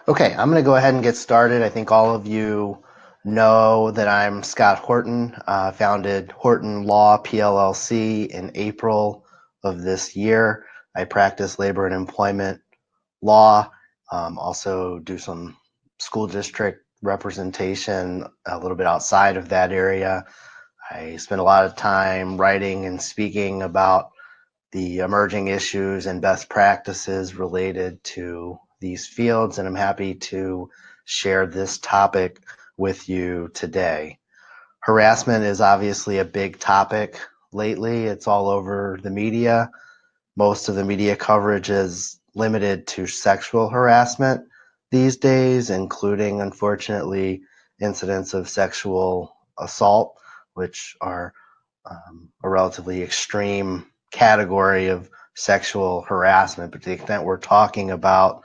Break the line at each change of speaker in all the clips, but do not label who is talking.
Okay, I'm going to go ahead and get started. I think all of you know that I'm Scott Horton, founded Horton Law PLLC in April of this year. I practice labor and employment law, also do some school district representation a little bit outside of that area. I spend a lot of time writing and speaking about the emerging issues and best practices related to these fields, and I'm happy to share this topic with you today. Harassment is obviously a big topic lately. It's all over the media. Most of the media coverage is limited to sexual harassment these days, including, unfortunately, incidents of sexual assault, which are a relatively extreme category of sexual harassment. But to the extent we're talking about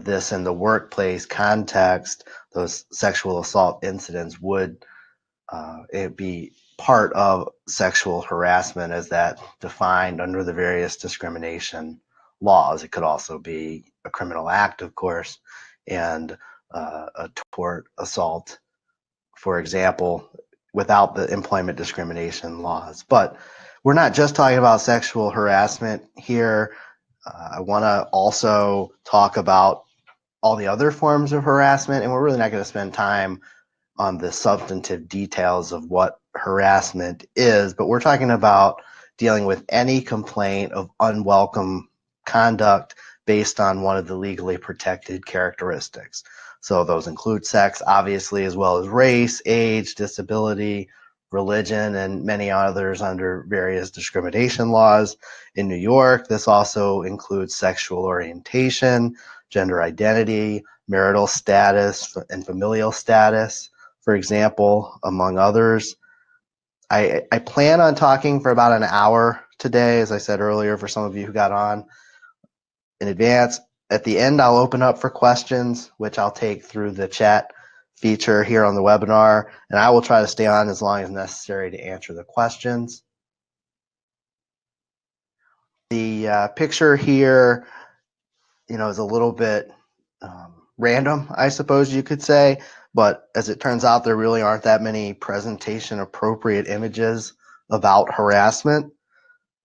this in the workplace context, those sexual assault incidents would it be part of sexual harassment as that defined under the various discrimination laws. It could also be a criminal act, of course, and a tort assault, for example, without the employment discrimination laws. But we're not just talking about sexual harassment here. I want to also talk about all the other forms of harassment, and we're really not going to spend time on the substantive details of what harassment is, but we're talking about dealing with any complaint of unwelcome conduct based on one of the legally protected characteristics. So those include sex, obviously, as well as race, age, disability, religion, and many others under various discrimination laws. In New York, this also includes sexual orientation, gender identity, marital status, and familial status, for example, among others. I plan on talking for about an hour today, as I said earlier, for some of you who got on in advance. At the end, I'll open up for questions, which I'll take through the chat feature here on the webinar, and I will try to stay on as long as necessary to answer the questions. The picture here, is a little bit random, I suppose you could say, but as it turns out, there really aren't that many presentation appropriate images about harassment.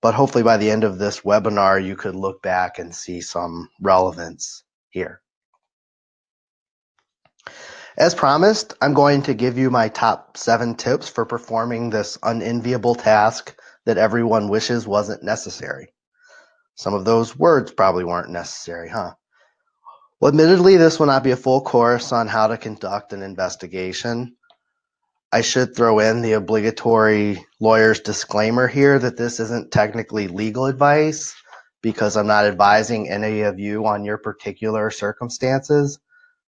But hopefully by the end of this webinar, you could look back and see some relevance here. As promised, I'm going to give you my top 7 tips for performing this unenviable task that everyone wishes wasn't necessary. Some of those words probably weren't necessary, huh? Well, admittedly, this will not be a full course on how to conduct an investigation. I should throw in the obligatory lawyer's disclaimer here that this isn't technically legal advice because I'm not advising any of you on your particular circumstances.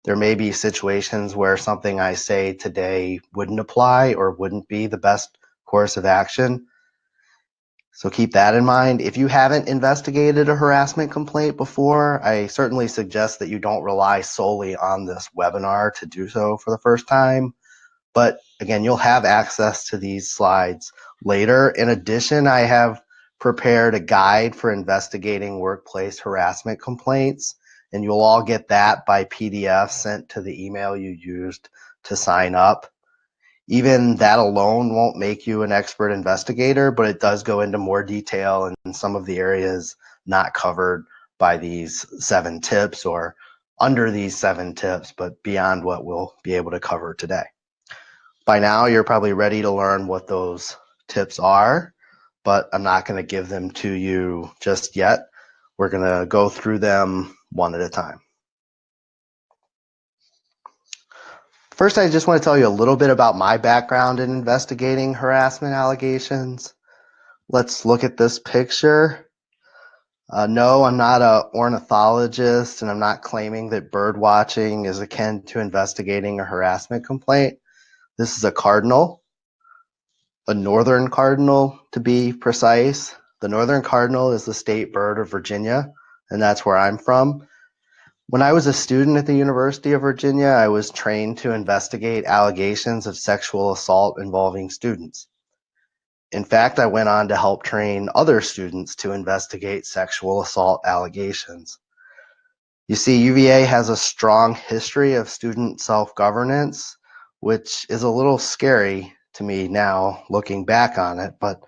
There may be situations where something I say today wouldn't apply or wouldn't be the best course of action. So keep that in mind. If you haven't investigated a harassment complaint before, I certainly suggest that you don't rely solely on this webinar to do so for the first time. But again, you'll have access to these slides later. In addition, I have prepared a guide for investigating workplace harassment complaints, and you'll all get that by PDF sent to the email you used to sign up. Even that alone won't make you an expert investigator, but it does go into more detail in some of the areas not covered by these 7 tips or under these 7 tips, but beyond what we'll be able to cover today. By now, you're probably ready to learn what those tips are, but I'm not going to give them to you just yet. We're going to go through them one at a time. First, I just want to tell you a little bit about my background in investigating harassment allegations. Let's look at this picture. No, I'm not an ornithologist, and I'm not claiming that bird watching is akin to investigating a harassment complaint. This is a cardinal, a northern cardinal to be precise. The northern cardinal is the state bird of Virginia, and that's where I'm from. When I was a student at the University of Virginia, I was trained to investigate allegations of sexual assault involving students. In fact, I went on to help train other students to investigate sexual assault allegations. You see, UVA has a strong history of student self-governance, which is a little scary to me now looking back on it, but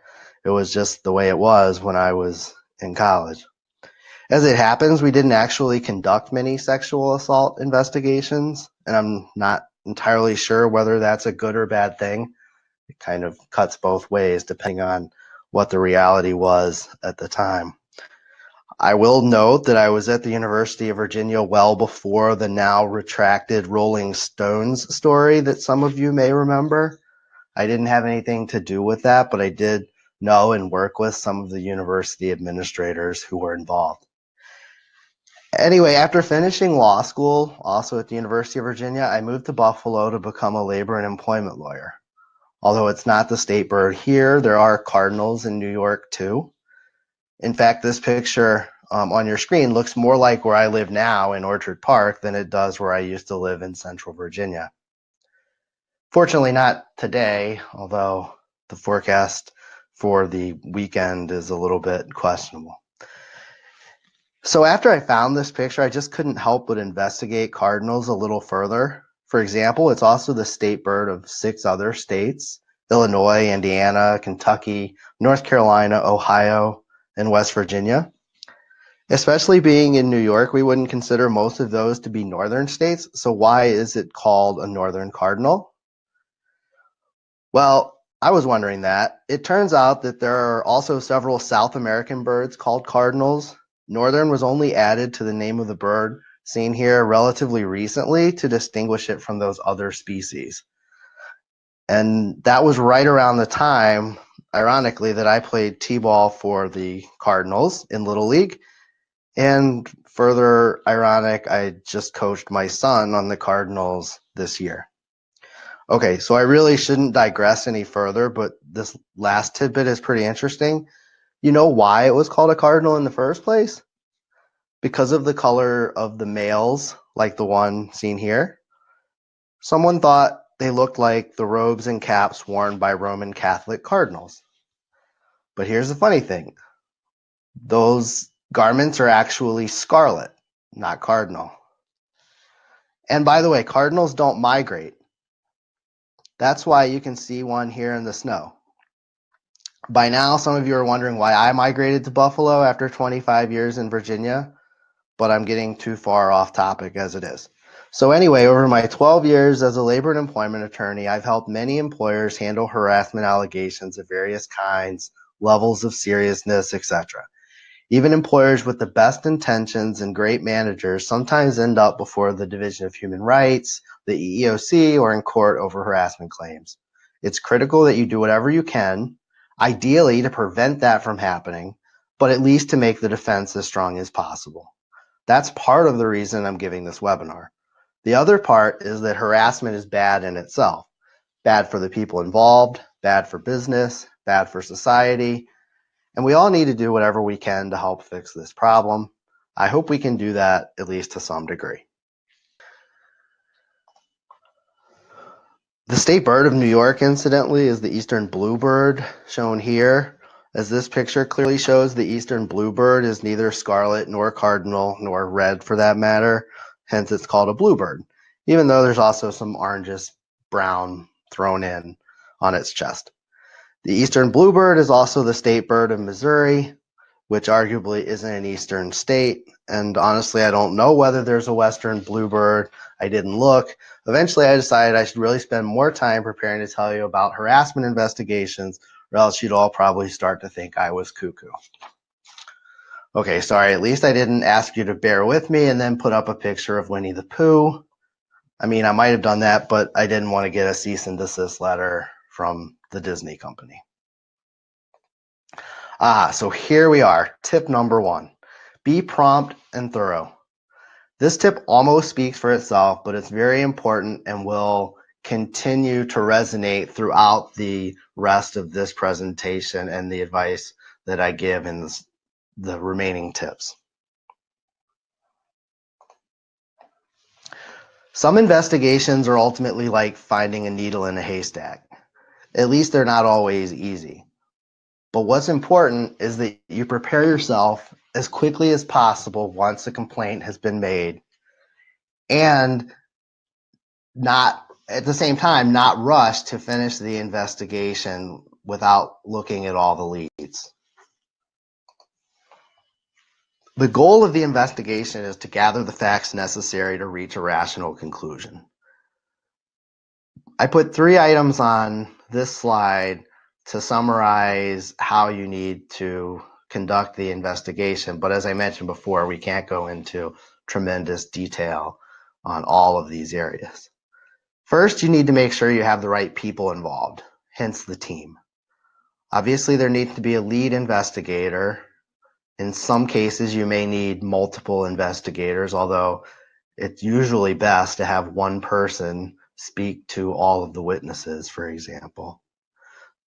it was just the way it was when I was in college. As it happens, we didn't actually conduct many sexual assault investigations, and I'm not entirely sure whether that's a good or bad thing. It kind of cuts both ways depending on what the reality was at the time. I will note that I was at the University of Virginia well before the now retracted Rolling Stones story that some of you may remember. I didn't have anything to do with that, but I did know and work with some of the university administrators who were involved. Anyway, after finishing law school, also at the University of Virginia, I moved to Buffalo to become a labor and employment lawyer. Although it's not the state bird here, there are cardinals in New York too. In fact, this picture on your screen looks more like where I live now in Orchard Park than it does where I used to live in Central Virginia. Fortunately, not today, although the forecast for the weekend is a little bit questionable. So after I found this picture, I just couldn't help but investigate cardinals a little further. For example, it's also the state bird of 6 other states: Illinois, Indiana, Kentucky, North Carolina, Ohio, and West Virginia. Especially being in New York, we wouldn't consider most of those to be northern states. So why is it called a northern cardinal? Well, I was wondering that. It turns out that there are also several South American birds called cardinals. Northern was only added to the name of the bird seen here relatively recently to distinguish it from those other species. And that was right around the time, ironically, that I played t-ball for the Cardinals in Little League. And further ironic, I just coached my son on the Cardinals this year. Okay, so I really shouldn't digress any further, but this last tidbit is pretty interesting. You know why it was called a cardinal in the first place? Because of the color of the males, like the one seen here. Someone thought they looked like the robes and caps worn by Roman Catholic cardinals. But here's the funny thing. Those garments are actually scarlet, not cardinal. And by the way, cardinals don't migrate. That's why you can see one here in the snow. By now, some of you are wondering why I migrated to Buffalo after 25 years in Virginia, but I'm getting too far off topic as it is. So anyway, over my 12 years as a labor and employment attorney, I've helped many employers handle harassment allegations of various kinds, levels of seriousness, etc. Even employers with the best intentions and great managers sometimes end up before the Division of Human Rights, the EEOC, or in court over harassment claims. It's critical that you do whatever you can, ideally to prevent that from happening, but at least to make the defense as strong as possible. That's part of the reason I'm giving this webinar. The other part is that harassment is bad in itself. Bad for the people involved, bad for business, bad for society, and we all need to do whatever we can to help fix this problem. I hope we can do that at least to some degree. The state bird of New York, incidentally, is the eastern bluebird, shown here. As this picture clearly shows, the eastern bluebird is neither scarlet nor cardinal nor red for that matter, hence it's called a bluebird, even though there's also some orangish brown thrown in on its chest. The eastern bluebird is also the state bird of Missouri, which arguably isn't an eastern state. And honestly, I don't know whether there's a western bluebird. I didn't look. Eventually, I decided I should really spend more time preparing to tell you about harassment investigations, or else you'd all probably start to think I was cuckoo. Okay, sorry, at least I didn't ask you to bear with me and then put up a picture of Winnie the Pooh. I mean, I might have done that, but I didn't want to get a cease and desist letter from the Disney company. So here we are. Tip number 1, be prompt and thorough. This tip almost speaks for itself, but it's very important and will continue to resonate throughout the rest of this presentation and the advice that I give in the remaining tips. Some investigations are ultimately like finding a needle in a haystack. At least they're not always easy. But what's important is that you prepare yourself as quickly as possible once a complaint has been made, and not at the same time not rush to finish the investigation without looking at all the leads. The goal of the investigation is to gather the facts necessary to reach a rational conclusion. I put 3 items on this slide to summarize how you need to conduct the investigation, but as I mentioned before, we can't go into tremendous detail on all of these areas. First, you need to make sure you have the right people involved, hence the team. Obviously, there needs to be a lead investigator. In some cases, you may need multiple investigators, although it's usually best to have one person speak to all of the witnesses, for example.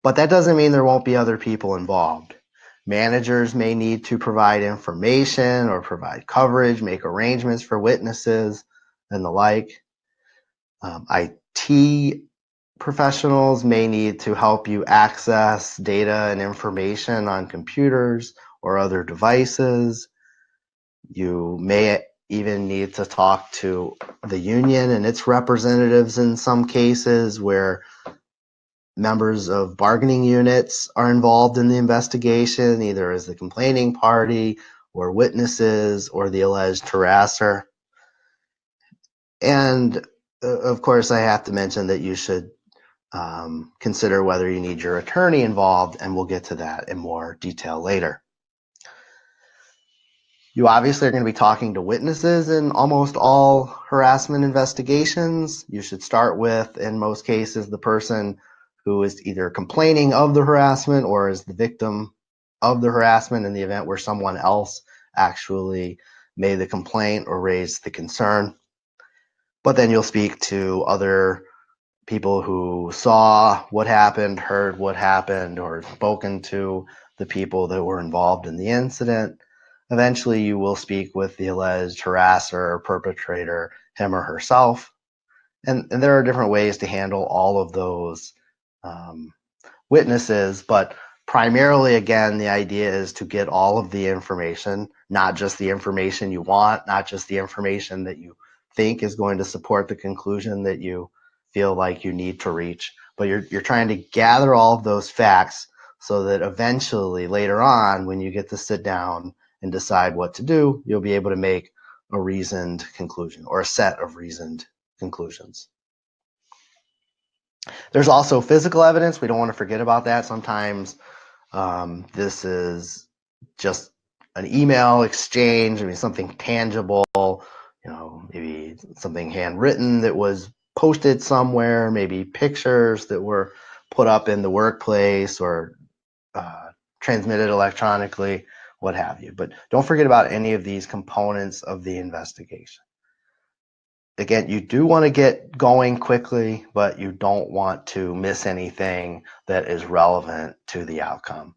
But that doesn't mean there won't be other people involved. Managers may need to provide information or provide coverage, make arrangements for witnesses, and the like. IT professionals may need to help you access data and information on computers or other devices. You may even need to talk to the union and its representatives in some cases where members of bargaining units are involved in the investigation, either as the complaining party or witnesses or the alleged harasser. And of course, I have to mention that you should consider whether you need your attorney involved, and we'll get to that in more detail later. You obviously are going to be talking to witnesses in almost all harassment investigations. You should start with, in most cases, the person who is either complaining of the harassment or is the victim of the harassment in the event where someone else actually made the complaint or raised the concern. But then you'll speak to other people who saw what happened, heard what happened, or spoken to the people that were involved in the incident. Eventually, you will speak with the alleged harasser or perpetrator, him or herself. And there are different ways to handle all of those witnesses, but primarily, again, the idea is to get all of the information, not just the information you want, not just the information that you think is going to support the conclusion that you feel like you need to reach, but you're trying to gather all of those facts so that eventually later on, when you get to sit down and decide what to do, you'll be able to make a reasoned conclusion or a set of reasoned conclusions. There's also physical evidence. We don't want to forget about that. Sometimes this is just an email exchange, something tangible, maybe something handwritten that was posted somewhere, maybe pictures that were put up in the workplace or transmitted electronically, what have you. But don't forget about any of these components of the investigation. Again, you do want to get going quickly, but you don't want to miss anything that is relevant to the outcome.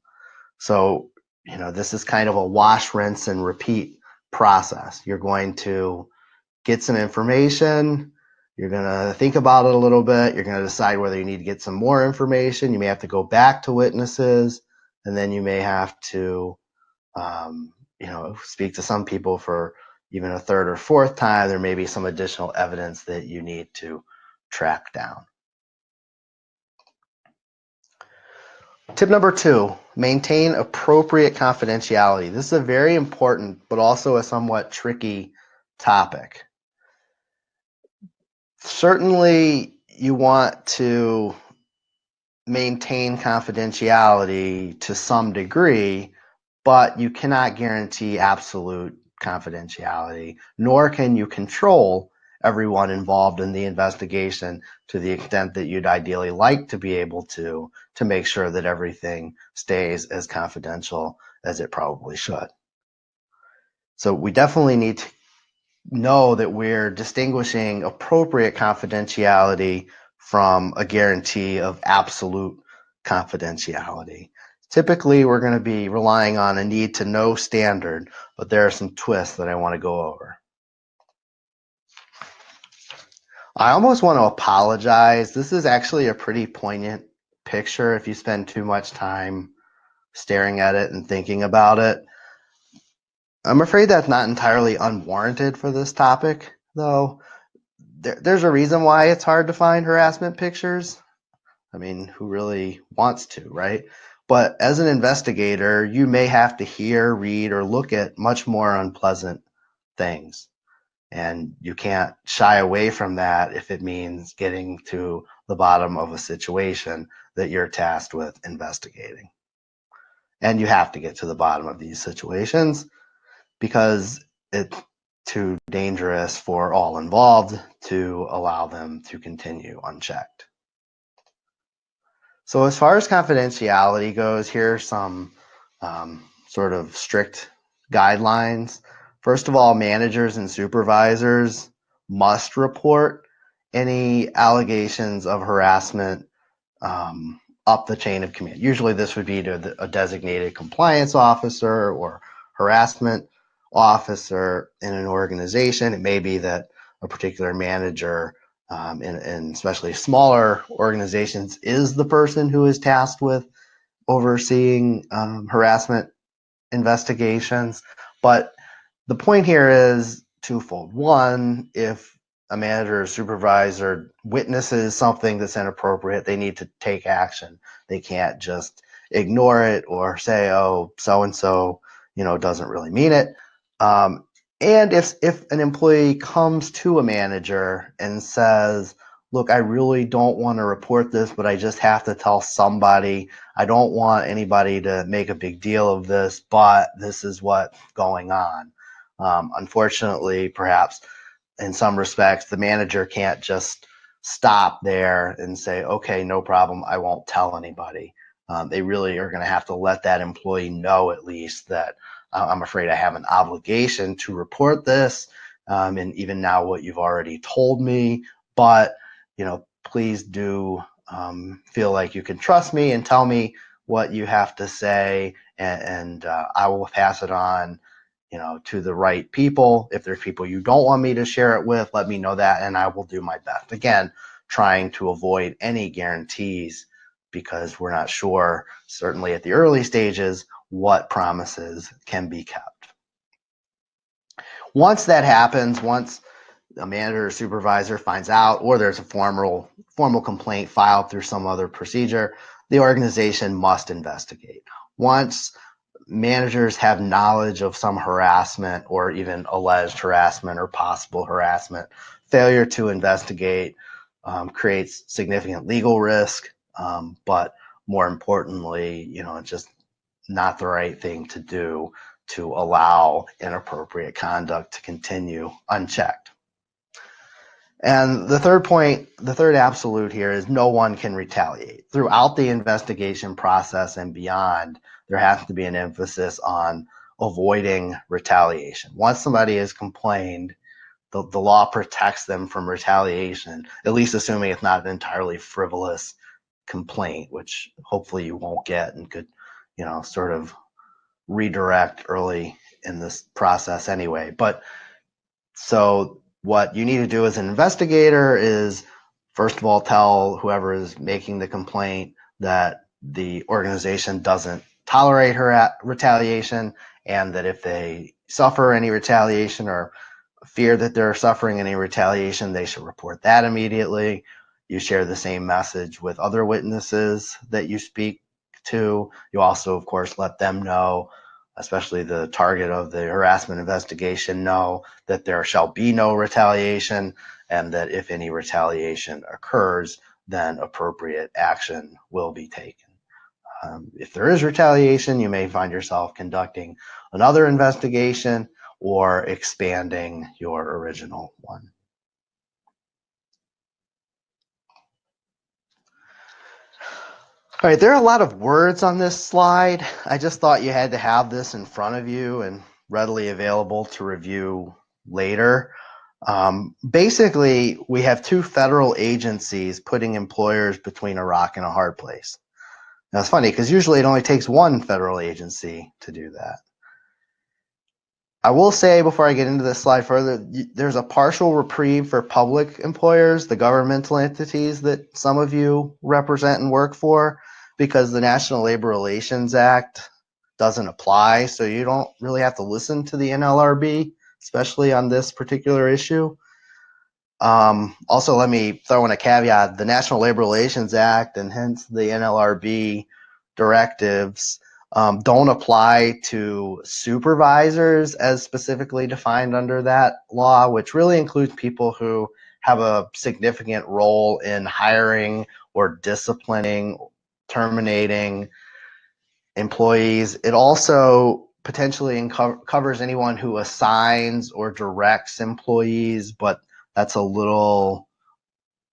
So, this is kind of a wash, rinse, and repeat process. You're going to get some information. You're going to think about it a little bit. You're going to decide whether you need to get some more information. You may have to go back to witnesses, and then you may have to, speak to some people for even a third or fourth time. There may be some additional evidence that you need to track down. Tip number 2, maintain appropriate confidentiality. This is a very important, but also a somewhat tricky topic. Certainly, you want to maintain confidentiality to some degree, but you cannot guarantee absolute confidentiality, nor can you control everyone involved in the investigation to the extent that you'd ideally like to be able to make sure that everything stays as confidential as it probably should. So we definitely need to know that we're distinguishing appropriate confidentiality from a guarantee of absolute confidentiality. Typically, we're going to be relying on a need to know standard, but there are some twists that I want to go over. I almost want to apologize. This is actually a pretty poignant picture if you spend too much time staring at it and thinking about it. I'm afraid that's not entirely unwarranted for this topic, though. There's a reason why it's hard to find harassment pictures. I mean, who really wants to, right? But as an investigator, you may have to hear, read, or look at much more unpleasant things. And you can't shy away from that if it means getting to the bottom of a situation that you're tasked with investigating. And you have to get to the bottom of these situations because it's too dangerous for all involved to allow them to continue unchecked. So as far as confidentiality goes, here are some sort of strict guidelines. First of all, managers and supervisors must report any allegations of harassment up the chain of command. Usually this would be to a designated compliance officer or harassment officer in an organization. It may be that a particular manager in especially smaller organizations is the person who is tasked with overseeing harassment investigations. But the point here is twofold. One, if a manager or supervisor witnesses something that's inappropriate, they need to take action. They can't just ignore it or say, oh, so-and-so, doesn't really mean it. And if an employee comes to a manager and says, look, I really don't want to report this, but I just have to tell somebody. I don't want anybody to make a big deal of this, but this is what's going on. Unfortunately, perhaps in some respects, the manager can't just stop there and say, okay, no problem, I won't tell anybody. They really are going to have to let that employee know at least that I'm afraid I have an obligation to report this, and even now what you've already told me, but please do feel like you can trust me and tell me what you have to say, and I will pass it on to the right people. If there's people you don't want me to share it with, let me know that, and I will do my best. Again, trying to avoid any guarantees because we're not sure, certainly at the early stages, what promises can be kept. Once that happens, once a manager or supervisor finds out, or there's a formal complaint filed through some other procedure, the organization must investigate. Once managers have knowledge of some harassment or even alleged harassment or possible harassment, failure to investigate creates significant legal risk, but more importantly, it's just not the right thing to do to allow inappropriate conduct to continue unchecked. And the third point, the third absolute here is no one can retaliate. Throughout the investigation process and beyond, there has to be an emphasis on avoiding retaliation. Once somebody has complained, the law protects them from retaliation, at least assuming it's not an entirely frivolous complaint, which hopefully you won't get and could, sort of redirect early in this process anyway. But so what you need to do as an investigator is, first of all, tell whoever is making the complaint that the organization doesn't tolerate retaliation, and that if they suffer any retaliation or fear that they're suffering any retaliation, they should report that immediately. You share the same message with other witnesses that you speak to. You also, of course, let them know, especially the target of the harassment investigation, know that there shall be no retaliation, and that if any retaliation occurs, then appropriate action will be taken. If there is retaliation, you may find yourself conducting another investigation or expanding your original one. All right, there are a lot of words on this slide. I just thought you had to have this in front of you and readily available to review later. Basically, we have two federal agencies putting employers between a rock and a hard place. Now, it's funny because usually it only takes one federal agency to do that. I will say before I get into this slide further, there's a partial reprieve for public employers, the governmental entities that some of you represent and work for, because the National Labor Relations Act doesn't apply, so you don't really have to listen to the NLRB, especially on this particular issue. Also, let me throw in a caveat. The National Labor Relations Act and hence the NLRB directives don't apply to supervisors as specifically defined under that law, which really includes people who have a significant role in hiring or disciplining, terminating employees. It also potentially covers anyone who assigns or directs employees, but that's a little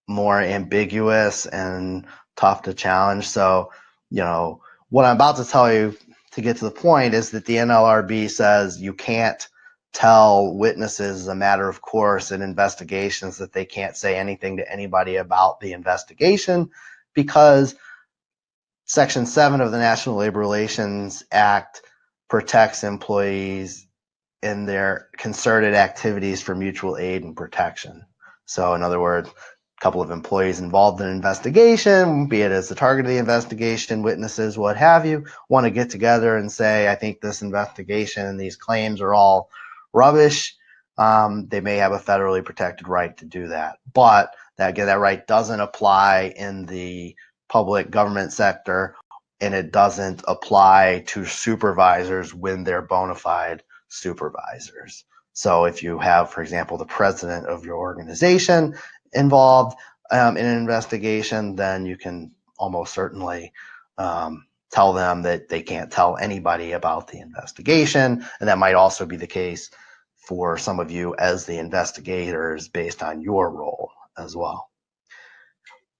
more ambiguous and tough to challenge. So, what I'm about to tell you to get to the point is that the NLRB says you can't tell witnesses as a matter of course in investigations that they can't say anything to anybody about the investigation because Section 7 of the National Labor Relations Act protects employees in their concerted activities for mutual aid and protection. So in other words, a couple of employees involved in an investigation, be it as the target of the investigation, witnesses, what have you, want to get together and say, I think this investigation and these claims are all rubbish. They may have a federally protected right to do that. But that right doesn't apply in the public government sector, and it doesn't apply to supervisors when they're bona fide supervisors. So if you have, for example, the president of your organization involved in an investigation, then you can almost certainly tell them that they can't tell anybody about the investigation. And that might also be the case for some of you as the investigators based on your role as well.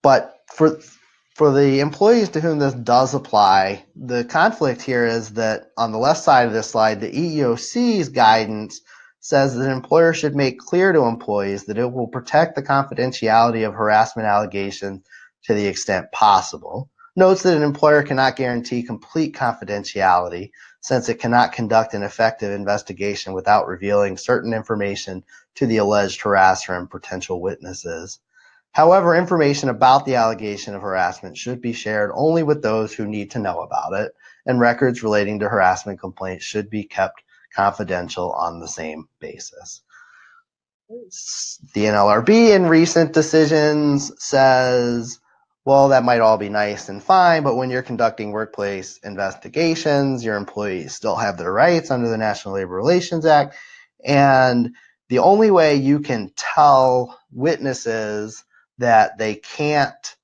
But for the employees to whom this does apply, the conflict here is that on the left side of this slide, the EEOC's guidance says that an employer should make clear to employees that it will protect the confidentiality of harassment allegations to the extent possible. Notes that an employer cannot guarantee complete confidentiality since it cannot conduct an effective investigation without revealing certain information to the alleged harasser and potential witnesses. However, information about the allegation of harassment should be shared only with those who need to know about it, and records relating to harassment complaints should be kept confidential on the same basis. The NLRB in recent decisions says, well, that might all be nice and fine, but when you're conducting workplace investigations, your employees still have their rights under the National Labor Relations Act, and the only way you can tell witnesses that they can't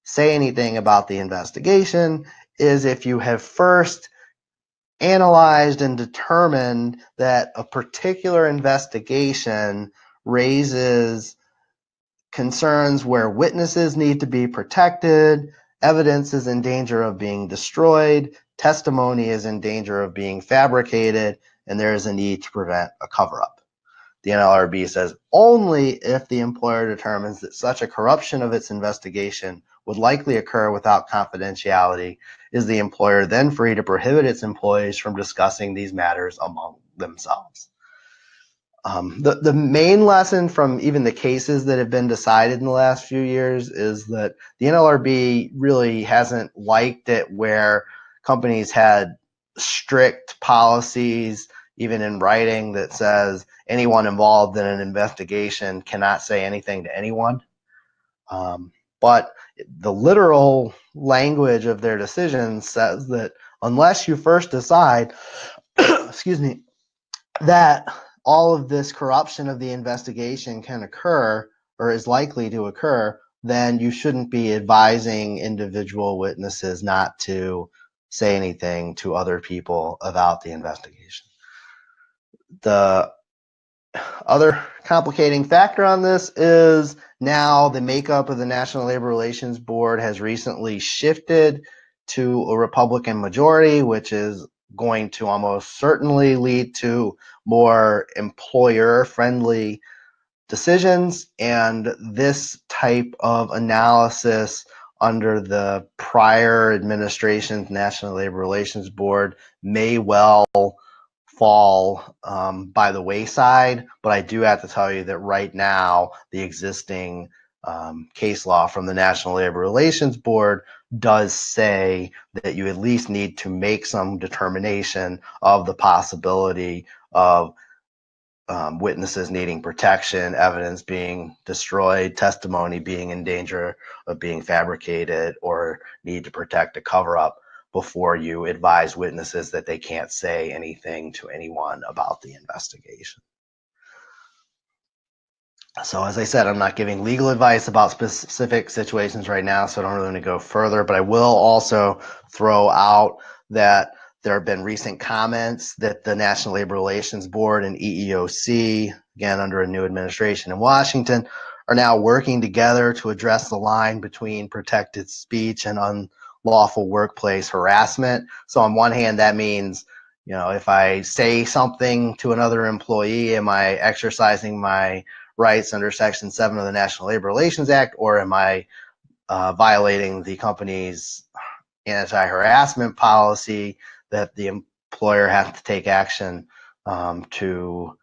say anything about the investigation is if you have first analyzed and determined that a particular investigation raises concerns where witnesses need to be protected, evidence is in danger of being destroyed, testimony is in danger of being fabricated, and there is a need to prevent a cover-up. The NLRB says only if the employer determines that such a corruption of its investigation would likely occur without confidentiality is the employer then free to prohibit its employees from discussing these matters among themselves. The main lesson from even the cases that have been decided in the last few years is that the NLRB really hasn't liked it where companies had strict policies even in writing that says anyone involved in an investigation cannot say anything to anyone. But the literal language of their decision says that unless you first decide, excuse me, that all of this corruption of the investigation can occur or is likely to occur, then you shouldn't be advising individual witnesses not to say anything to other people about the investigation. The other complicating factor on this is now the makeup of the National Labor Relations Board has recently shifted to a Republican majority, which is going to almost certainly lead to more employer-friendly decisions. And this type of analysis under the prior administration's National Labor Relations Board may well fall by the wayside, but I do have to tell you that right now the existing case law from the National Labor Relations Board does say that you at least need to make some determination of the possibility of witnesses needing protection, evidence being destroyed, testimony being in danger of being fabricated, or need to protect a cover-up before you advise witnesses that they can't say anything to anyone about the investigation. So as I said, I'm not giving legal advice about specific situations right now, so I don't really want to go further, but I will also throw out that there have been recent comments that the National Labor Relations Board and EEOC, again under a new administration in Washington, are now working together to address the line between protected speech and unlawful workplace harassment. So on one hand, that means, you know, if I say something to another employee, am I exercising my rights under Section 7 of the National Labor Relations Act, or am I violating the company's anti-harassment policy that the employer has to take action to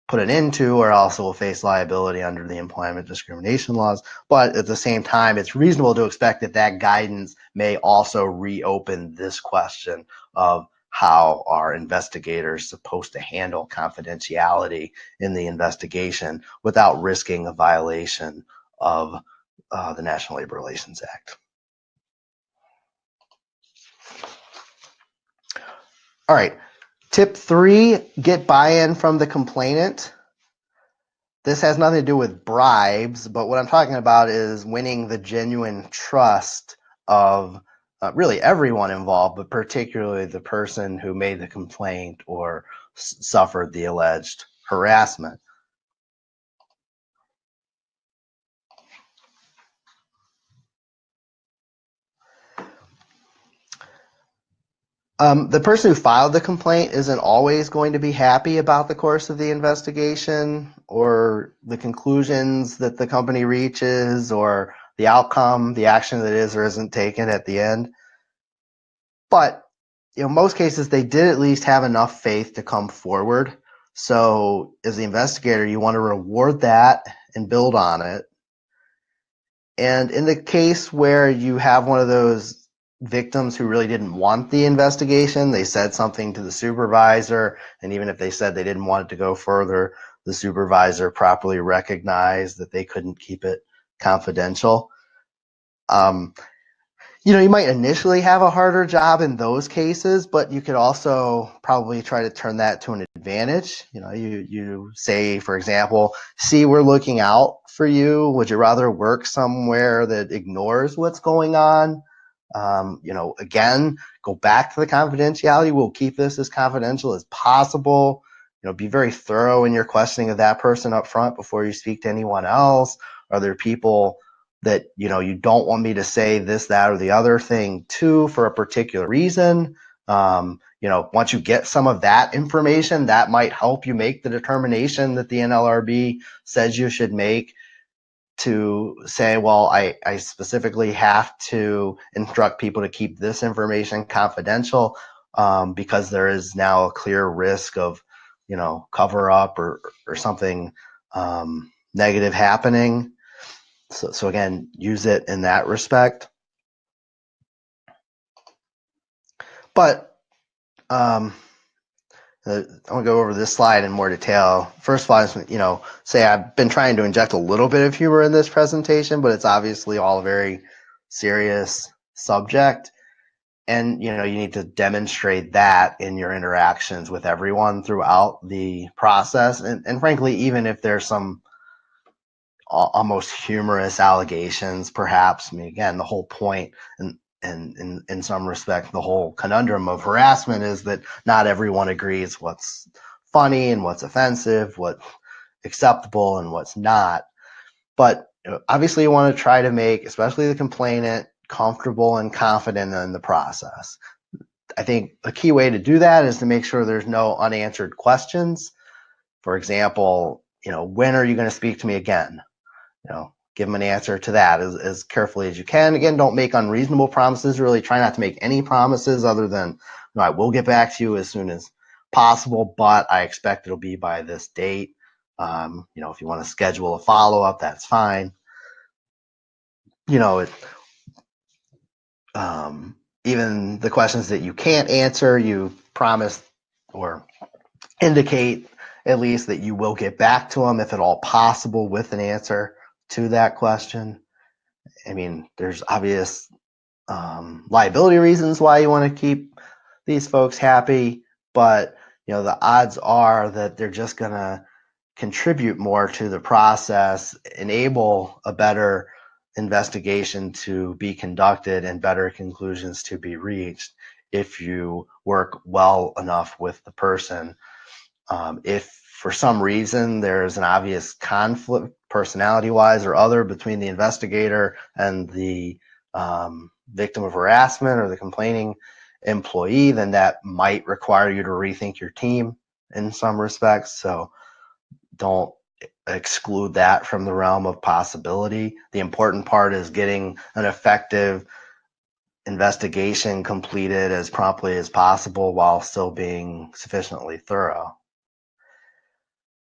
put an end to, or also will face liability under the employment discrimination laws. But at the same time, it's reasonable to expect that that guidance may also reopen this question of how are investigators supposed to handle confidentiality in the investigation without risking a violation of the National Labor Relations Act. All right, tip 3, get buy-in from the complainant. This has nothing to do with bribes, but what I'm talking about is winning the genuine trust of really everyone involved, but particularly the person who made the complaint or suffered the alleged harassment. The person who filed the complaint isn't always going to be happy about the course of the investigation or the conclusions that the company reaches or the outcome, the action that is or isn't taken at the end. But you know, most cases they did at least have enough faith to come forward. So as the investigator, you want to reward that and build on it. And in the case where you have one of those victims who really didn't want the investigation, they said something to the supervisor, and even if they said they didn't want it to go further, the supervisor properly recognized that they couldn't keep it confidential. You know, you might initially have a harder job in those cases, but you could also probably try to turn that to an advantage. You know, you say, for example, see, we're looking out for you. Would you rather work somewhere that ignores what's going on? You know, again, go back to the confidentiality. We'll keep this as confidential as possible. You know, be very thorough in your questioning of that person up front before you speak to anyone else. Are there people that, you know, you don't want me to say this, that, or the other thing to for a particular reason? You know, once you get some of that information, that might help you make the determination that the NLRB says you should make, to say, well, I specifically have to instruct people to keep this information confidential because there is now a clear risk of, you know, cover up or something negative happening. So again, use it in that respect. But I want to go over this slide in more detail. First of all, I just, you know, say I've been trying to inject a little bit of humor in this presentation, but it's obviously all a very serious subject. And, you know, you need to demonstrate that in your interactions with everyone throughout the process. And frankly, even if there's some almost humorous allegations, perhaps. I mean, again, the whole point and in some respect, the whole conundrum of harassment is that not everyone agrees what's funny and what's offensive, what's acceptable and what's not. But you know, obviously you want to try to make, especially the complainant, comfortable and confident in the process. I think a key way to do that is to make sure there's no unanswered questions. For example, you know, when are you going to speak to me again? You know, give them an answer to that as carefully as you can. Again, don't make unreasonable promises. Really try not to make any promises other than, you know, I will get back to you as soon as possible, but I expect it'll be by this date. You know, if you want to schedule a follow-up, that's fine. even the questions that you can't answer, you promise or indicate at least that you will get back to them if at all possible with an answer to that question. I mean, there's obvious liability reasons why you want to keep these folks happy, but the odds are that they're just going to contribute more to the process, enable a better investigation to be conducted and better conclusions to be reached if you work well enough with the person. If for some reason there's an obvious conflict, personality-wise or other, between the investigator and the victim of harassment or the complaining employee, then that might require you to rethink your team in some respects. So don't exclude that from the realm of possibility. The important part is getting an effective investigation completed as promptly as possible while still being sufficiently thorough.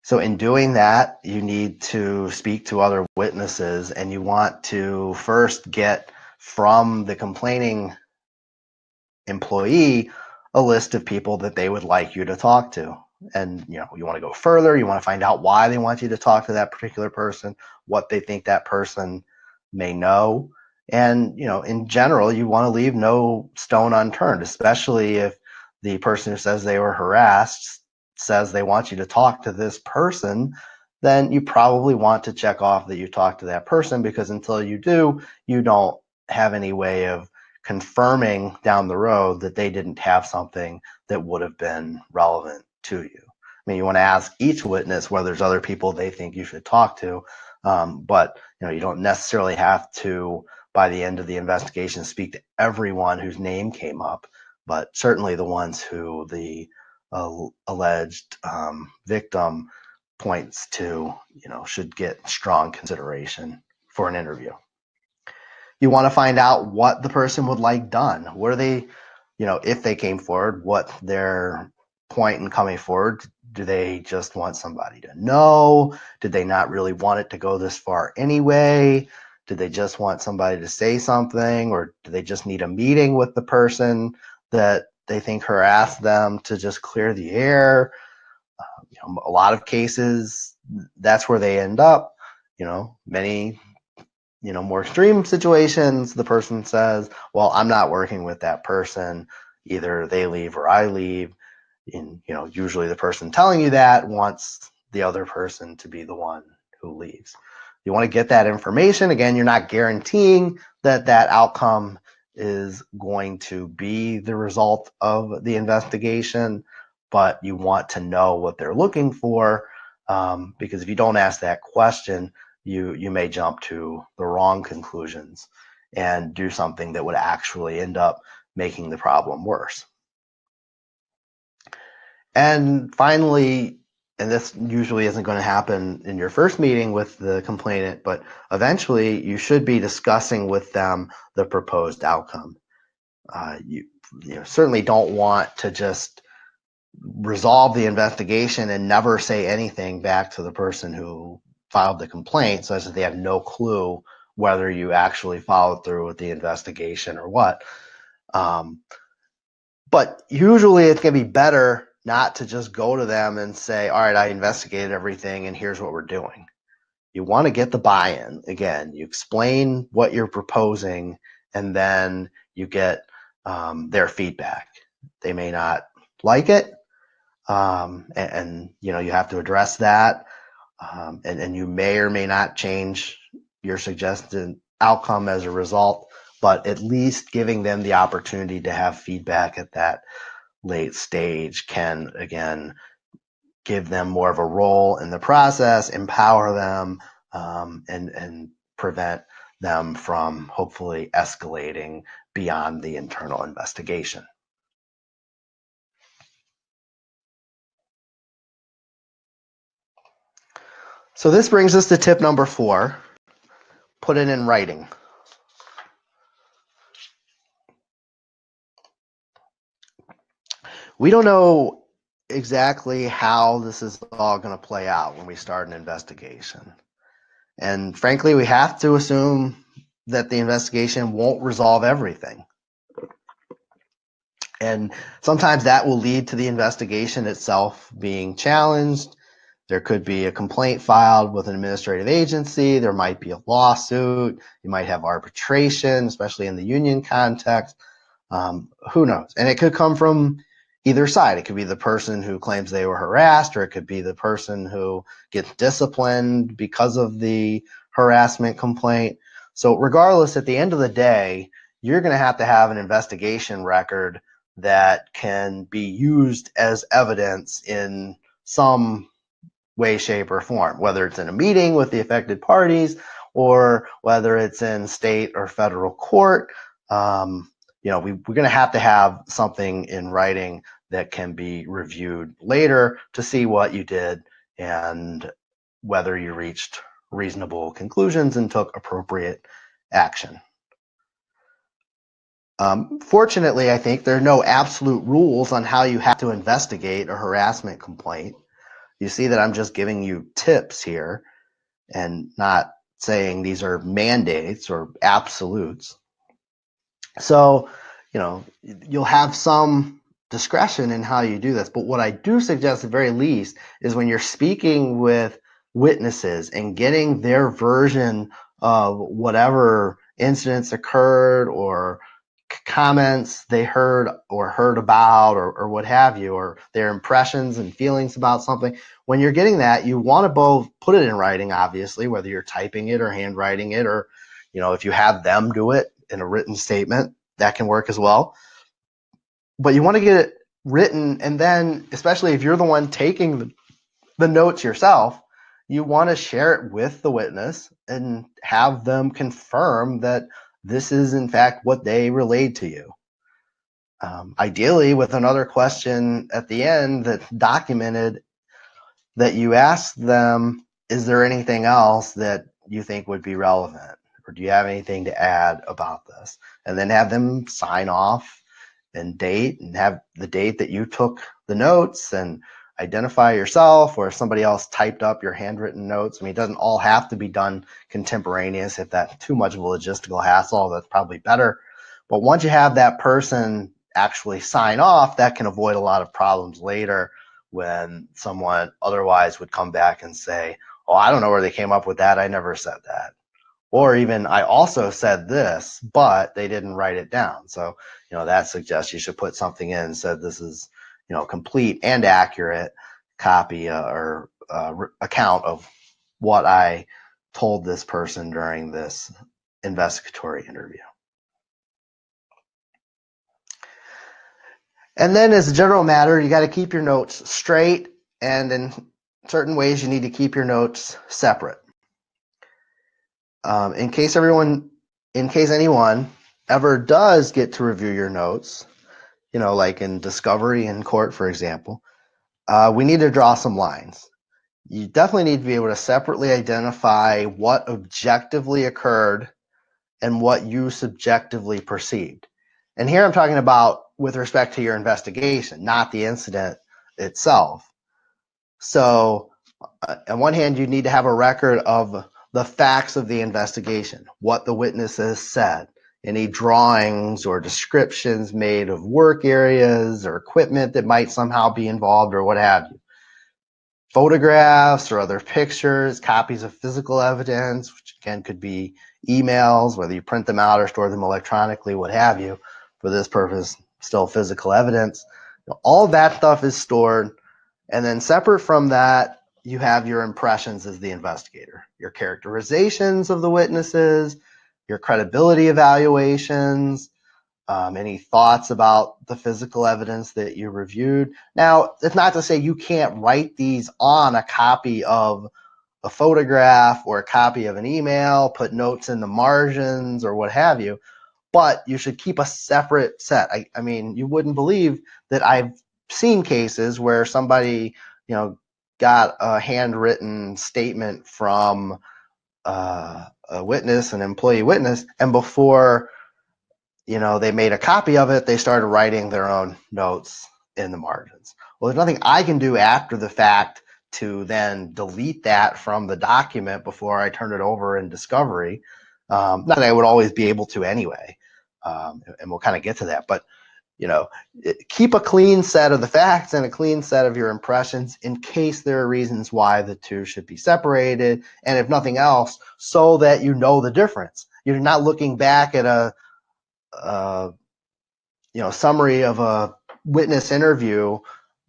So in doing that, you need to speak to other witnesses, and you want to first get from the complaining employee a list of people that they would like you to talk to. And you want to go further, you want to find out why they want you to talk to that particular person, what they think that person may know. And in general, you want to leave no stone unturned, especially if the person who says they were harassed says they want you to talk to this person. Then you probably want to check off that you talked to that person, because until you do, you don't have any way of confirming down the road that they didn't have something that would have been relevant to you. I mean, you want to ask each witness whether there's other people they think you should talk to, but you don't necessarily have to, by the end of the investigation, speak to everyone whose name came up, but certainly the ones who the alleged victim points to, should get strong consideration for an interview. You want to find out what the person would like done. What are they, if they came forward, what their point in coming forward? Do they just want somebody to know? Did they not really want it to go this far anyway? Did they just want somebody to say something, or do they just need a meeting with the person that they think harassed them to just clear the air? A lot of cases, that's where they end up. Many more extreme situations, the person says, well, I'm not working with that person. Either they leave or I leave. And, usually the person telling you that wants the other person to be the one who leaves. You want to get that information. Again, you're not guaranteeing that that outcome is going to be the result of the investigation, but you want to know what they're looking for, because if you don't ask that question, you may jump to the wrong conclusions and do something that would actually end up making the problem worse. And finally, and this usually isn't going to happen in your first meeting with the complainant, but eventually you should be discussing with them the proposed outcome. You certainly don't want to just resolve the investigation and never say anything back to the person who filed the complaint, such that they have no clue whether you actually followed through with the investigation or what. But usually it's going to be better not to just go to them and say, all right, I investigated everything and here's what we're doing. You want to get the buy-in. Again, you explain what you're proposing, and then you get their feedback. They may not like it, and you have to address that, and you may or may not change your suggested outcome as a result, but at least giving them the opportunity to have feedback at that late stage can, again, give them more of a role in the process, empower them, and prevent them from hopefully escalating beyond the internal investigation. So this brings us to tip number 4, put it in writing. We don't know exactly how this is all going to play out when we start an investigation. And frankly, we have to assume that the investigation won't resolve everything. And sometimes that will lead to the investigation itself being challenged. There could be a complaint filed with an administrative agency. There might be a lawsuit. You might have arbitration, especially in the union context. Who knows? And it could come from either side. It could be the person who claims they were harassed, or it could be the person who gets disciplined because of the harassment complaint. So regardless, at the end of the day, you're going to have an investigation record that can be used as evidence in some way, shape, or form, whether it's in a meeting with the affected parties or whether it's in state or federal court. We're going to have something in writing that can be reviewed later to see what you did and whether you reached reasonable conclusions and took appropriate action. Fortunately, I think there are no absolute rules on how you have to investigate a harassment complaint. You see that I'm just giving you tips here and not saying these are mandates or absolutes. So, you'll have some discretion in how you do this. But what I do suggest at the very least is when you're speaking with witnesses and getting their version of whatever incidents occurred or comments they heard or heard about or what have you, or their impressions and feelings about something. When you're getting that, you want to both put it in writing, obviously, whether you're typing it or handwriting it, or if you have them do it in a written statement, that can work as well. But you want to get it written, and then especially if you're the one taking the notes yourself, you want to share it with the witness and have them confirm that this is in fact what they relayed to you. Ideally with another question at the end that's documented, that you ask them, is there anything else that you think would be relevant? Or do you have anything to add about this? And then have them sign off and date, and have the date that you took the notes, and identify yourself, or if somebody else typed up your handwritten notes. I mean, it doesn't all have to be done contemporaneous. If that's too much of a logistical hassle, that's probably better. But once you have that person actually sign off, that can avoid a lot of problems later when someone otherwise would come back and say, oh, I don't know where they came up with that. I never said that. Or even, I also said this, but they didn't write it down. So, that suggests you should put something in and said this is, complete and accurate copy or account of what I told this person during this investigatory interview. And then as a general matter, you got to keep your notes straight, and in certain ways you need to keep your notes separate. In case anyone ever does get to review your notes, like in discovery in court, for example, we need to draw some lines. You definitely need to be able to separately identify what objectively occurred and what you subjectively perceived. And here I'm talking about with respect to your investigation, not the incident itself. So on one hand, you need to have a record of the facts of the investigation, what the witnesses said, any drawings or descriptions made of work areas or equipment that might somehow be involved or what have you. Photographs or other pictures, copies of physical evidence, which again could be emails, whether you print them out or store them electronically, what have you. For this purpose, still physical evidence. All that stuff is stored. And then separate from that, you have your impressions as the investigator, your characterizations of the witnesses, your credibility evaluations, any thoughts about the physical evidence that you reviewed. Now, it's not to say you can't write these on a copy of a photograph or a copy of an email, put notes in the margins or what have you, but you should keep a separate set. I mean, you wouldn't believe that I've seen cases where somebody, got a handwritten statement from a witness, an employee witness, and before they made a copy of it, they started writing their own notes in the margins. Well, there's nothing I can do after the fact to then delete that from the document before I turn it over in discovery. Not that I would always be able to anyway, and we'll kind of get to that. But keep a clean set of the facts and a clean set of your impressions in case there are reasons why the two should be separated, and if nothing else, so that you know the difference. You're not looking back at a summary of a witness interview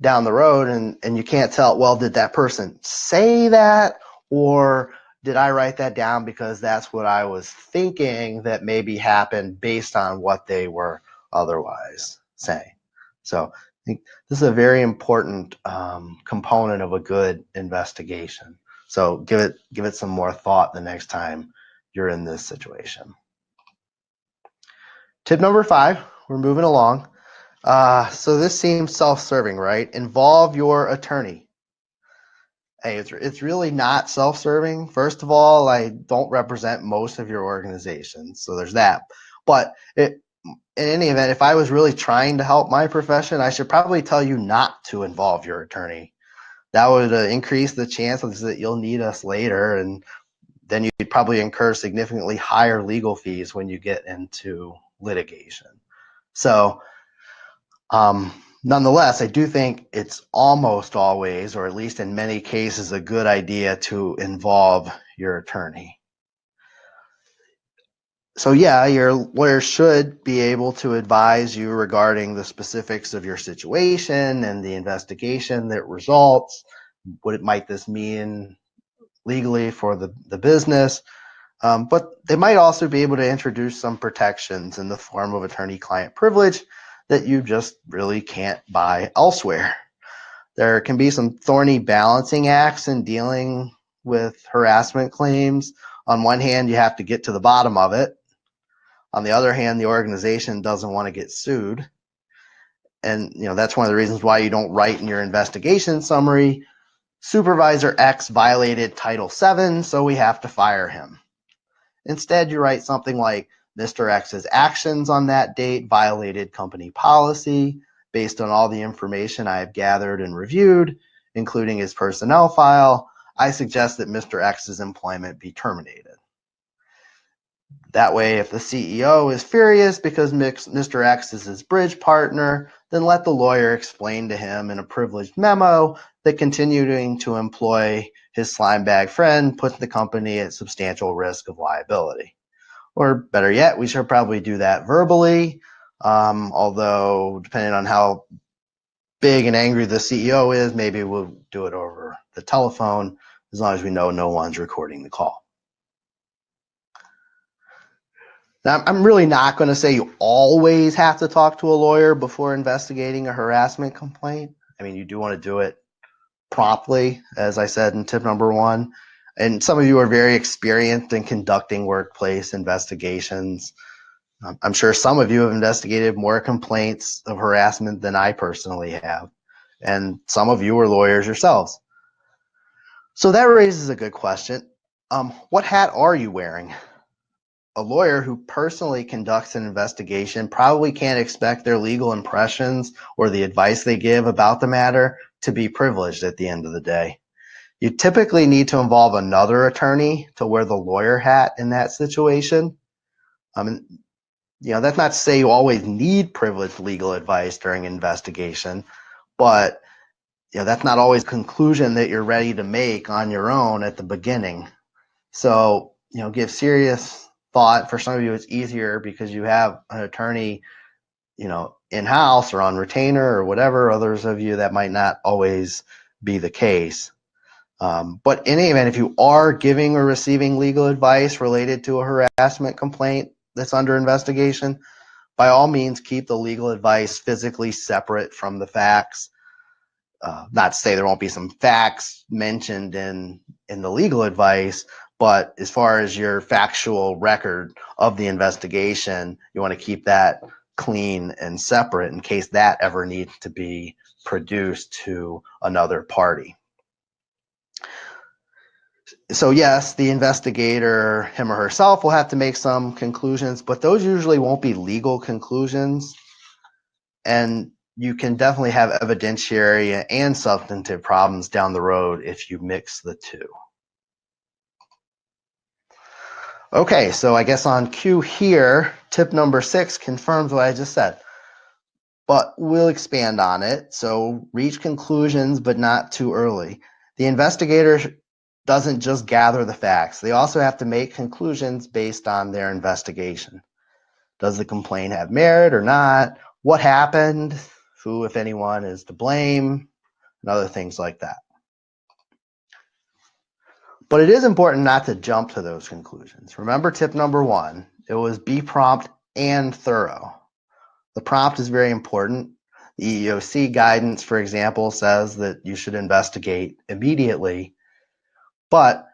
down the road and you can't tell, well, did that person say that, or did I write that down because that's what I was thinking that maybe happened based on what they were otherwise saying. So I think this is a very important component of a good investigation. So give it some more thought the next time you're in this situation. Tip number 5, we're moving along. So this seems self-serving, right? Involve your attorney. Hey, it's really not self-serving. First of all, I don't represent most of your organization, so there's that. But in any event, if I was really trying to help my profession, I should probably tell you not to involve your attorney. That would increase the chances that you'll need us later, and then you'd probably incur significantly higher legal fees when you get into litigation. So nonetheless, I do think it's almost always, or at least in many cases, a good idea to involve your attorney. So yeah, your lawyer should be able to advise you regarding the specifics of your situation and the investigation that results. What might this mean legally for the business? But they might also be able to introduce some protections in the form of attorney-client privilege that you just really can't buy elsewhere. There can be some thorny balancing acts in dealing with harassment claims. On one hand, you have to get to the bottom of it. On the other hand, the organization doesn't want to get sued. And that's one of the reasons why you don't write in your investigation summary, Supervisor X violated Title VII, so we have to fire him. Instead, you write something like, Mr. X's actions on that date violated company policy. Based on all the information I have gathered and reviewed, including his personnel file, I suggest that Mr. X's employment be terminated. That way, if the CEO is furious because Mr. X is his bridge partner, then let the lawyer explain to him in a privileged memo that continuing to employ his slime bag friend puts the company at substantial risk of liability. Or better yet, we should probably do that verbally, although depending on how big and angry the CEO is, maybe we'll do it over the telephone, as long as we know no one's recording the call. Now, I'm really not going to say you always have to talk to a lawyer before investigating a harassment complaint. I mean, you do want to do it promptly, as I said in tip number 1. And some of you are very experienced in conducting workplace investigations. I'm sure some of you have investigated more complaints of harassment than I personally have. And some of you are lawyers yourselves. So that raises a good question. What hat are you wearing? A lawyer who personally conducts an investigation probably can't expect their legal impressions or the advice they give about the matter to be privileged at the end of the day. You typically need to involve another attorney to wear the lawyer hat in that situation. That's not to say you always need privileged legal advice during an investigation, but that's not always a conclusion that you're ready to make on your own at the beginning. So, give serious thought. For some of you, it's easier because you have an attorney, in-house or on retainer or whatever. Others of you, that might not always be the case. But in any event, if you are giving or receiving legal advice related to a harassment complaint that's under investigation, by all means, keep the legal advice physically separate from the facts. Not to say there won't be some facts mentioned in the legal advice, but as far as your factual record of the investigation, you want to keep that clean and separate in case that ever needs to be produced to another party. So yes, the investigator, him or herself, will have to make some conclusions, but those usually won't be legal conclusions. And you can definitely have evidentiary and substantive problems down the road if you mix the two. Okay, so I guess on cue here, tip number 6 confirms what I just said, but we'll expand on it. So reach conclusions, but not too early. The investigator doesn't just gather the facts. They also have to make conclusions based on their investigation. Does the complaint have merit or not? What happened? Who, if anyone, is to blame? And other things like that. But it is important not to jump to those conclusions. Remember tip number 1, it was be prompt and thorough. The prompt is very important. The EEOC guidance, for example, says that you should investigate immediately, but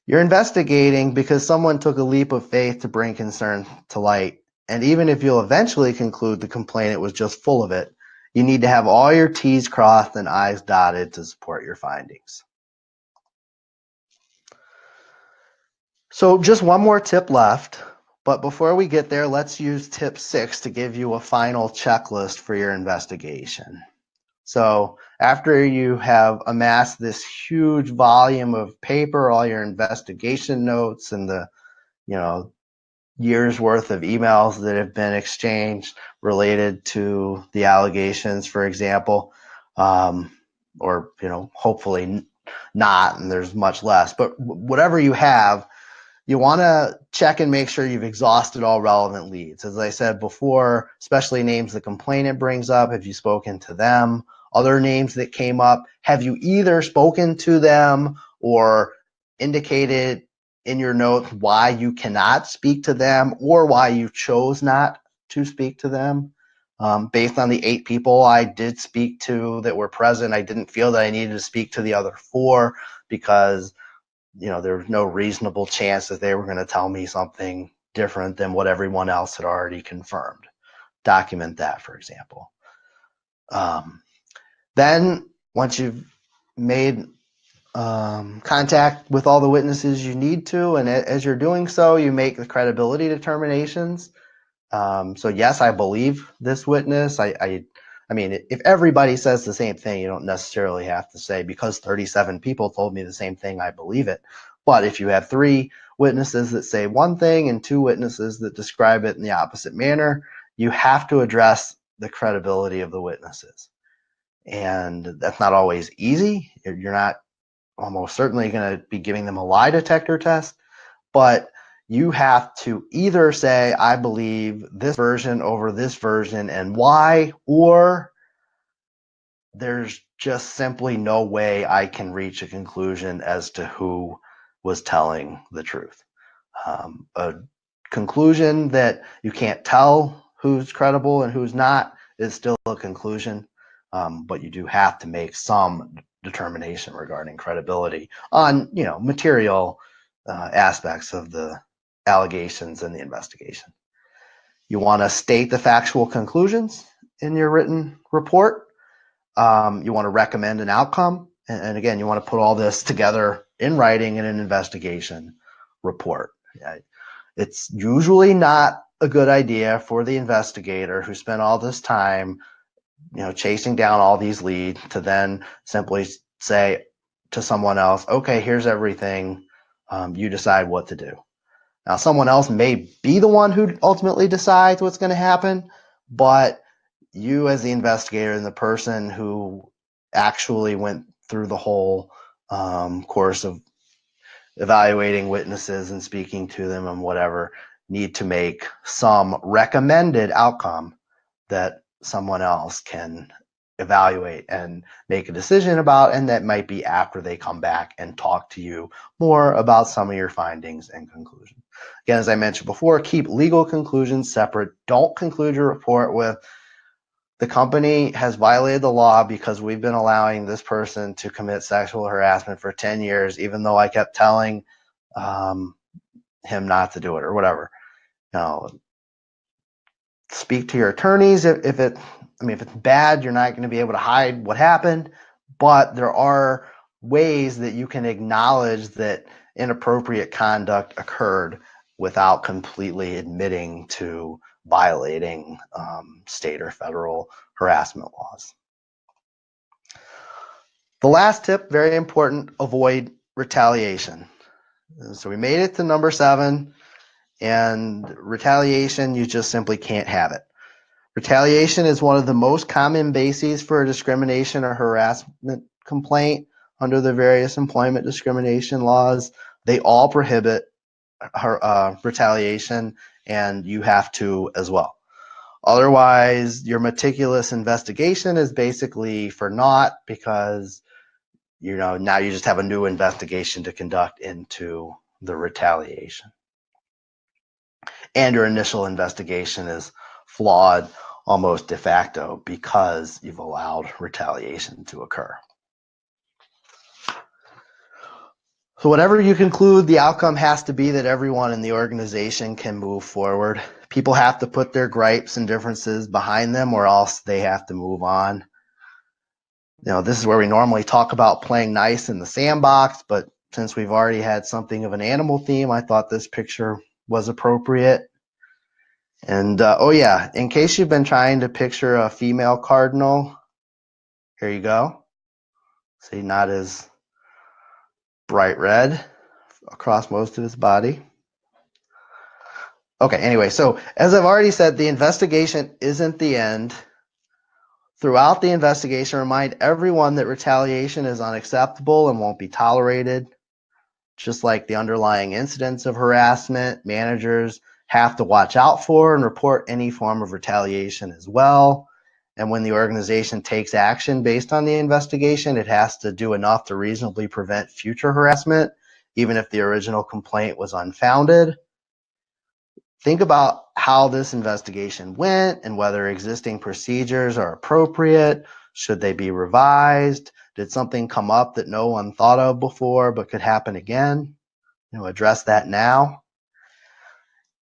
you're investigating because someone took a leap of faith to bring concern to light. And even if you'll eventually conclude the complainant was just full of it, you need to have all your T's crossed and I's dotted to support your findings. So just one more tip left, but before we get there, let's use tip 6 to give you a final checklist for your investigation. So after you have amassed this huge volume of paper, all your investigation notes and the, years worth of emails that have been exchanged related to the allegations, for example, or, hopefully not, and there's much less, but whatever you have, you want to check and make sure you've exhausted all relevant leads. As I said before, especially names the complainant brings up, have you spoken to them? Other names that came up, have you either spoken to them or indicated in your notes why you cannot speak to them or why you chose not to speak to them? Based on the 8 people I did speak to that were present, I didn't feel that I needed to speak to the other 4 because there was no reasonable chance that they were going to tell me something different than what everyone else had already confirmed. Document that, for example. Then once you've made contact with all the witnesses you need to, and as you're doing so, you make the credibility determinations. So yes, I believe this witness. I mean, if everybody says the same thing, you don't necessarily have to say, because 37 people told me the same thing, I believe it. But if you have 3 witnesses that say one thing and 2 witnesses that describe it in the opposite manner, you have to address the credibility of the witnesses. And that's not always easy. You're not almost certainly going to be giving them a lie detector test, but you have to either say, I believe this version over this version and why, or there's just simply no way I can reach a conclusion as to who was telling the truth. A conclusion that you can't tell who's credible and who's not is still a conclusion, but you do have to make some determination regarding credibility on, material aspects of the allegations in the investigation. You want to state the factual conclusions in your written report. You want to recommend an outcome. And again, you want to put all this together in writing in an investigation report. It's usually not a good idea for the investigator who spent all this time, chasing down all these leads to then simply say to someone else, okay, here's everything. You decide what to do. Now, someone else may be the one who ultimately decides what's going to happen, but you as the investigator and the person who actually went through the whole course of evaluating witnesses and speaking to them and whatever need to make some recommended outcome that someone else can evaluate and make a decision about, and that might be after they come back and talk to you more about some of your findings and conclusions. Again, as I mentioned before, keep legal conclusions separate. Don't conclude your report with, the company has violated the law because we've been allowing this person to commit sexual harassment for 10 years, even though I kept telling him not to do it or whatever. Now, speak to your attorneys if it's bad, you're not going to be able to hide what happened, but there are ways that you can acknowledge that inappropriate conduct occurred without completely admitting to violating state or federal harassment laws. The last tip, very important, avoid retaliation. So we made it to number 7. And retaliation, you just simply can't have it. Retaliation is one of the most common bases for a discrimination or harassment complaint under the various employment discrimination laws. They all prohibit retaliation, and you have to as well. Otherwise, your meticulous investigation is basically for naught, because now you just have a new investigation to conduct into the retaliation. And your initial investigation is flawed almost de facto because you've allowed retaliation to occur. So whatever you conclude, the outcome has to be that everyone in the organization can move forward. People have to put their gripes and differences behind them, or else they have to move on. This is where we normally talk about playing nice in the sandbox, but since we've already had something of an animal theme, I thought this picture was appropriate. And oh yeah, in case you've been trying to picture a female cardinal, here you go. See, not as bright red across most of his body. Okay, anyway, so as I've already said, the investigation isn't the end. Throughout the investigation, remind everyone that retaliation is unacceptable and won't be tolerated. Just like the underlying incidents of harassment, managers have to watch out for and report any form of retaliation as well. And when the organization takes action based on the investigation, it has to do enough to reasonably prevent future harassment, even if the original complaint was unfounded. Think about how this investigation went and whether existing procedures are appropriate. Should they be revised? Did something come up that no one thought of before but could happen again? Address that now.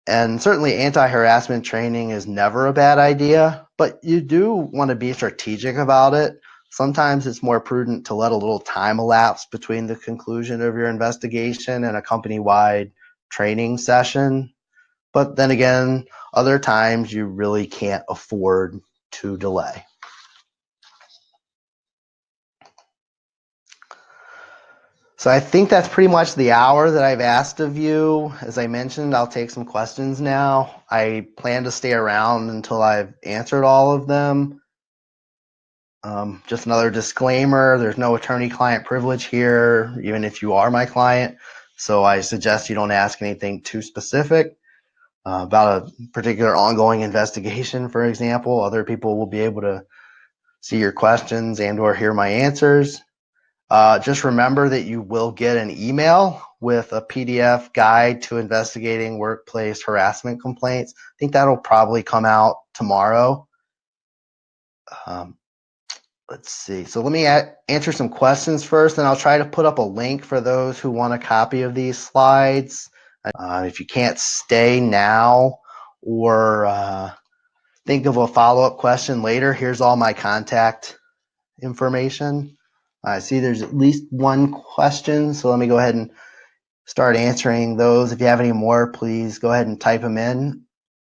And certainly anti-harassment training is never a bad idea, but you do want to be strategic about it. Sometimes it's more prudent to let a little time elapse between the conclusion of your investigation and a company-wide training session. But then again, other times you really can't afford to delay. So I think that's pretty much the hour that I've asked of you. As I mentioned, I'll take some questions now. I plan to stay around until I've answered all of them. Just another disclaimer, there's no attorney-client privilege here, even if you are my client. So I suggest you don't ask anything too specific about a particular ongoing investigation, for example. Other people will be able to see your questions and or hear my answers. Just remember that you will get an email with a PDF guide to investigating workplace harassment complaints. I think that'll probably come out tomorrow. Let's see. So let me answer some questions first, and I'll try to put up a link for those who want a copy of these slides. If you can't stay now or think of a follow-up question later, here's all my contact information. I see there's at least one question, so let me go ahead and start answering those. If you have any more, please go ahead and type them in.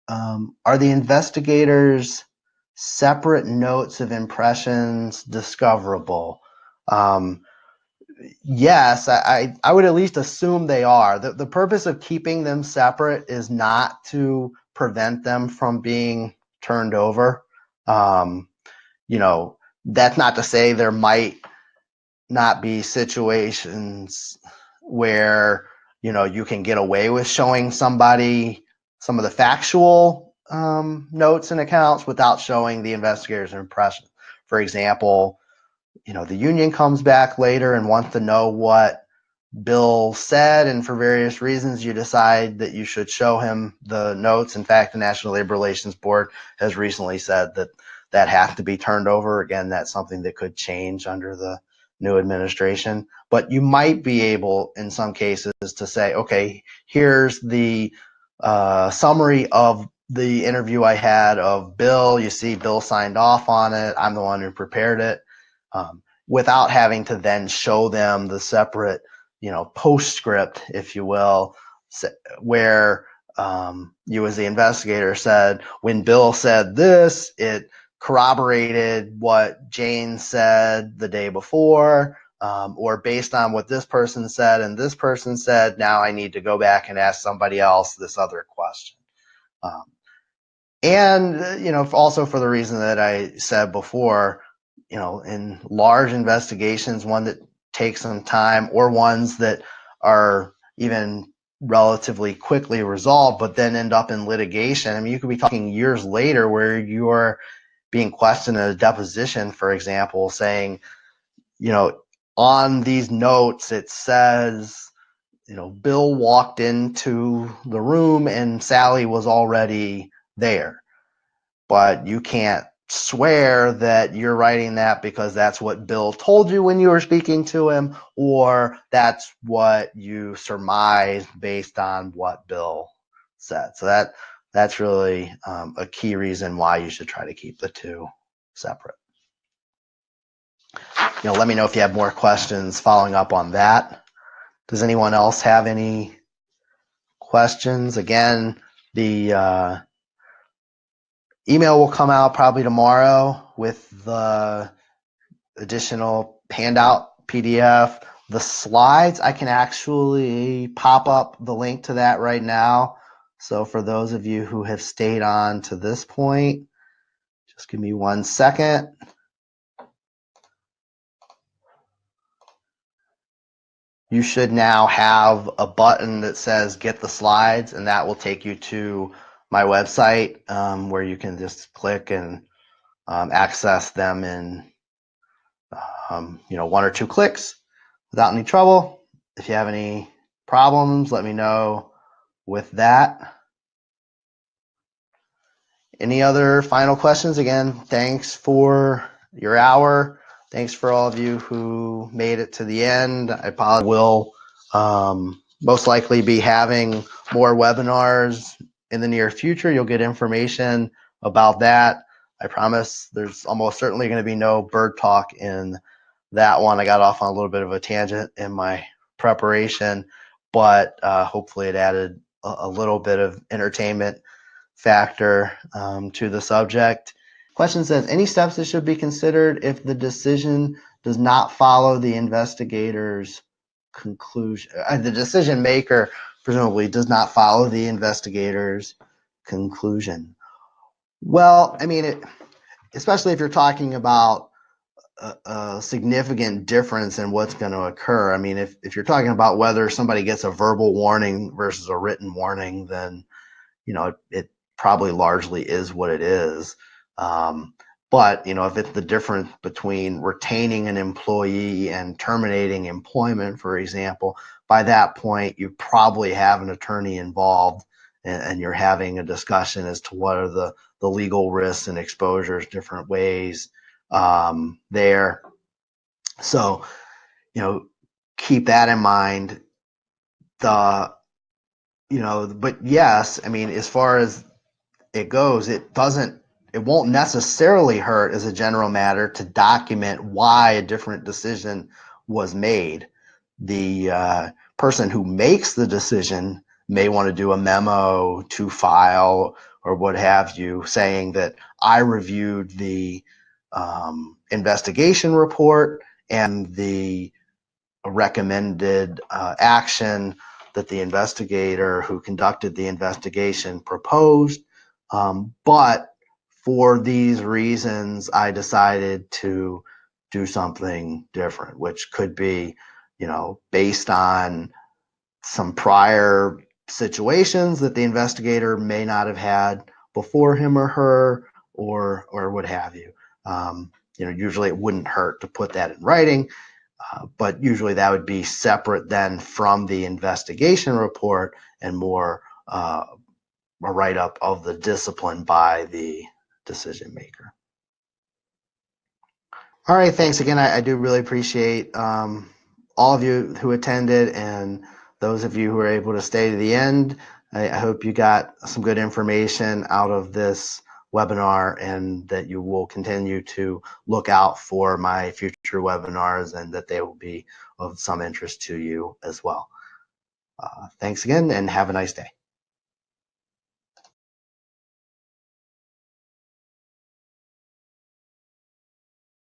Are the investigators' separate notes of impressions discoverable? Yes, I would at least assume they are. The purpose of keeping them separate is not to prevent them from being turned over. That's not to say there might not be situations where you can get away with showing somebody some of the factual notes and accounts without showing the investigator's impression. For example, the union comes back later and wants to know what Bill said, and for various reasons you decide that you should show him the notes. In fact, the National Labor Relations Board has recently said that has to be turned over. Again, that's something that could change under the new administration, but you might be able in some cases to say, okay, here's the summary of the interview I had of Bill. You see Bill signed off on it. I'm the one who prepared it, without having to then show them the separate postscript, if you will, where you as the investigator said, when Bill said this, it corroborated what Jane said the day before. or based on what this person said and this person said, now I need to go back and ask somebody else this other question. And also for the reason that I said before, in large investigations, one that takes some time or ones that are even relatively quickly resolved, but then end up in litigation. I mean, you could be talking years later where you're being questioned at a deposition, for example, saying, on these notes, it says, Bill walked into the room and Sally was already there. But you can't swear that you're writing that because that's what Bill told you when you were speaking to him, or that's what you surmised based on what Bill said. So that's really a key reason why you should try to keep the two separate. Let me know if you have more questions following up on that. Does anyone else have any questions? Again, the email will come out probably tomorrow with the additional handout PDF. The slides, I can actually pop up the link to that right now. So for those of you who have stayed on to this point, just give me 1 second. You should now have a button that says get the slides, and that will take you to my website where you can just click and access them in 1 or 2 clicks without any trouble. If you have any problems, let me know with that. Any other final questions? Again, thanks for your hour. Thanks for all of you who made it to the end. I probably will most likely be having more webinars in the near future. You'll get information about that. I promise there's almost certainly going to be no bird talk in that one. I got off on a little bit of a tangent in my preparation, but hopefully it added a little bit of entertainment factor to the subject. Question says, any steps that should be considered if the decision does not follow the investigator's conclusion? The decision maker presumably does not follow the investigator's conclusion. Well, I mean, especially if you're talking about a significant difference in what's going to occur. I mean, if you're talking about whether somebody gets a verbal warning versus a written warning, then it probably largely is what it is. But if it's the difference between retaining an employee and terminating employment, for example, by that point you probably have an attorney involved, and you're having a discussion as to what are the legal risks and exposures, different ways there. So keep that in mind. But yes, I mean, as far as it goes, it won't necessarily hurt as a general matter to document why a different decision was made. The person who makes the decision may want to do a memo to file or what have you, saying that I reviewed the investigation report and the recommended action that the investigator who conducted the investigation proposed. But for these reasons, I decided to do something different, which could be, based on some prior situations that the investigator may not have had before him or her, or what have you. Usually it wouldn't hurt to put that in writing, but usually that would be separate then from the investigation report and more a write-up of the discipline by the decision maker. All right, thanks again. I do really appreciate all of you who attended and those of you who were able to stay to the end. I hope you got some good information out of this webinar and that you will continue to look out for my future webinars and that they will be of some interest to you as well. Thanks again and have a nice day.